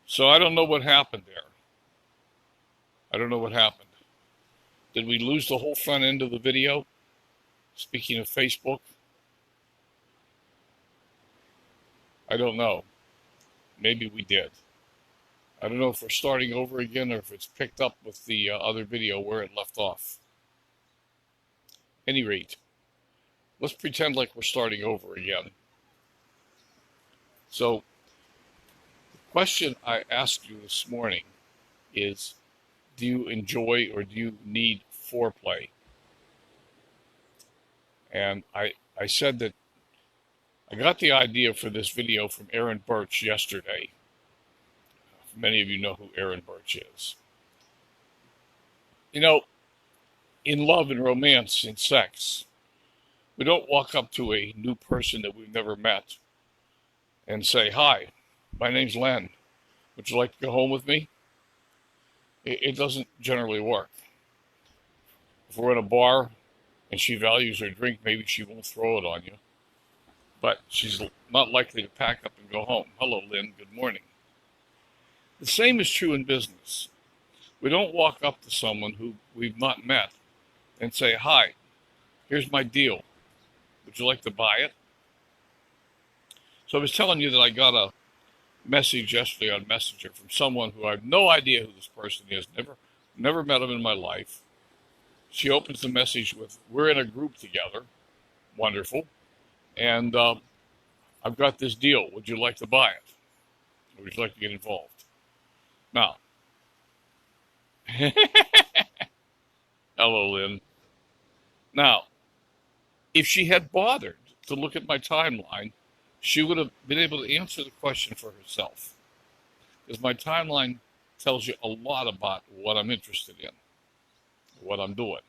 So I don't know what happened there. I don't know what happened. Did we lose the whole front end of the video? Speaking of Facebook, I don't know. Maybe we did. I don't know if we're starting over again or if it's picked up with the other video where it left off. Any rate, let's pretend like we're starting over again. So, the question I asked you this morning is, do you enjoy or do you need foreplay? And I said that I got the idea for this video from Aaron Birch yesterday. Many of you know who Aaron Birch is. You know, in love and romance and sex, we don't walk up to a new person that we've never met and say, "Hi, my name's Len. Would you like to go home with me?" It doesn't generally work. If we're in a bar and she values her drink, maybe she won't throw it on you. But she's not likely to pack up and go home. "Hello, Lynn. Good morning." The same is true in business. We don't walk up to someone who we've not met and say, "Hi, here's my deal. Would you like to buy it?" So I was telling you that I got a message yesterday on Messenger from someone who I have no idea who this person is, never met him in my life. She opens the message with, "We're in a group together." Wonderful. And I've got this deal. Would you like to buy it? Or would you like to get involved? Now, hello, Lynn. Now, if she had bothered to look at my timeline, she would have been able to answer the question for herself. Because my timeline tells you a lot about what I'm interested in, what I'm doing.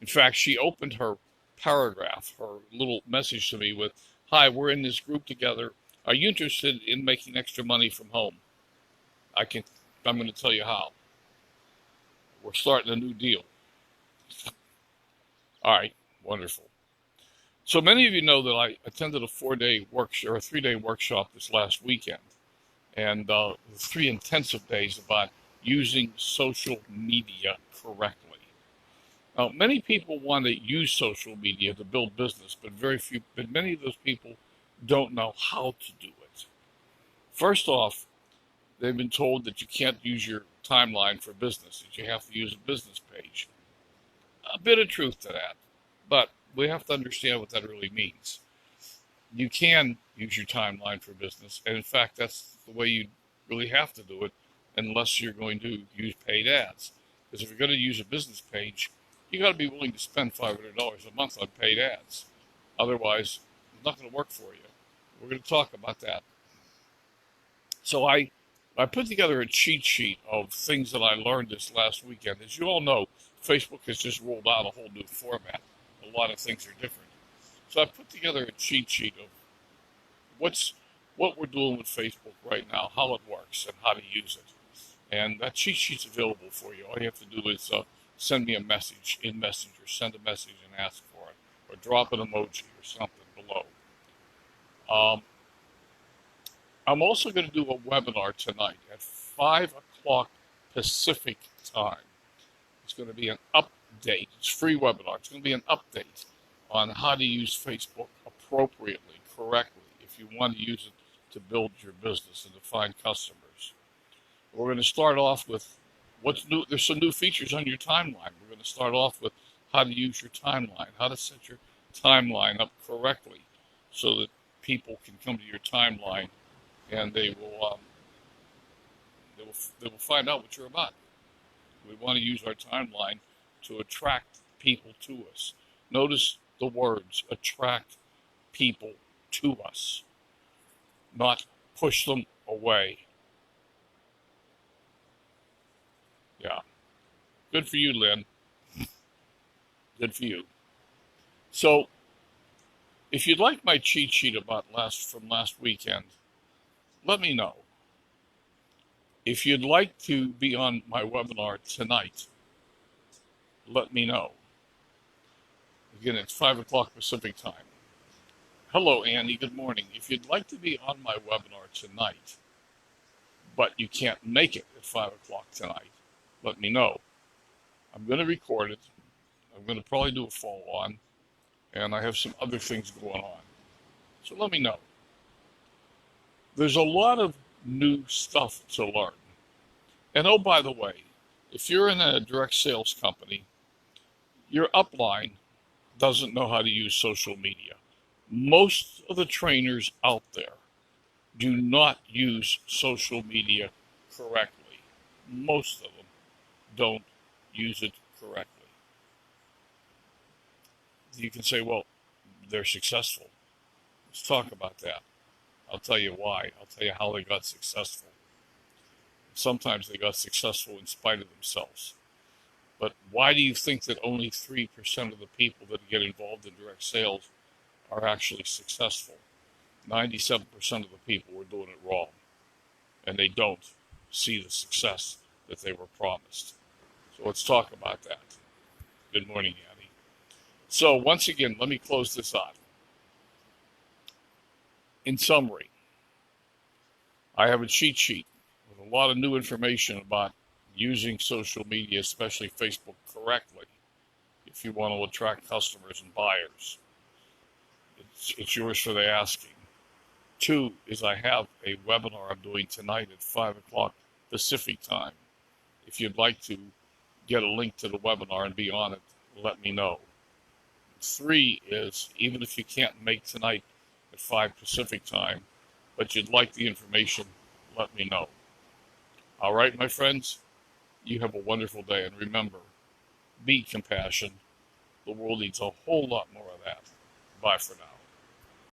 In fact, she opened her paragraph, her little message to me with, "Hi, we're in this group together. Are you interested in making extra money from home? I'm going to tell you how. We're starting a new deal." All right, wonderful. So many of you know that I attended a 4-day workshop or a 3-day workshop this last weekend, and 3 intensive days about using social media correctly. Now, many people want to use social media to build business, but many of those people don't know how to do it. First off, they've been told that you can't use your timeline for business, that you have to use a business page. A bit of truth to that, but we have to understand what that really means. You can use your timeline for business, and in fact, that's the way you really have to do it, unless you're going to use paid ads. Because if you're going to use a business page, you got to be willing to spend $500 a month on paid ads. Otherwise, it's not going to work for you. We're going to talk about that. So I put together a cheat sheet of things that I learned this last weekend. As you all know, Facebook has just rolled out a whole new format. A lot of things are different. So I put together a cheat sheet of what we're doing with Facebook right now, how it works, and how to use it. And that cheat sheet's available for you. All you have to do is send me a message in Messenger, send a message and ask for it, or drop an emoji or something below. I'm also going to do a webinar tonight at 5 o'clock Pacific time. It's going to be an update. It's a free webinar. It's going to be an update on how to use Facebook appropriately, correctly, if you want to use it to build your business and to find customers. We're going to start off with what's new. There's some new features on your timeline. We're going to start off with how to use your timeline, how to set your timeline up correctly so that people can come to your timeline and they will find out what you're about. We want to use our timeline to attract people to us. Notice the words, attract people to us, not push them away. Yeah. Good for you, Lynn. Good for you. So, if you'd like my cheat sheet from last weekend, let me know. If you'd like to be on my webinar tonight, let me know. Again, it's 5 o'clock Pacific time. Hello, Annie. Good morning. If you'd like to be on my webinar tonight, but you can't make it at 5 o'clock tonight, let me know. I'm going to record it. I'm going to probably do a follow-on, and I have some other things going on. So let me know. There's a lot of new stuff to learn. And oh, by the way, if you're in a direct sales company, your upline doesn't know how to use social media. Most of the trainers out there do not use social media correctly. Most of them don't use it correctly. You can say, well, they're successful. Let's talk about that. I'll tell you why. I'll tell you how they got successful. Sometimes they got successful in spite of themselves. But why do you think that only 3% of the people that get involved in direct sales are actually successful? 97% of the people were doing it wrong, and they don't see the success that they were promised. So let's talk about that. Good morning, Annie. So once again, let me close this out. In summary, I have a cheat sheet with a lot of new information about using social media, especially Facebook, correctly if you want to attract customers and buyers. It's yours for the asking. 2 is I have a webinar I'm doing tonight at 5 o'clock Pacific time. If you'd like to get a link to the webinar and be on it, let me know. 3 is, even if you can't make tonight at 5 Pacific time, but you'd like the information, let me know. All right, my friends, you have a wonderful day. And remember, be compassion. The world needs a whole lot more of that. Bye for now.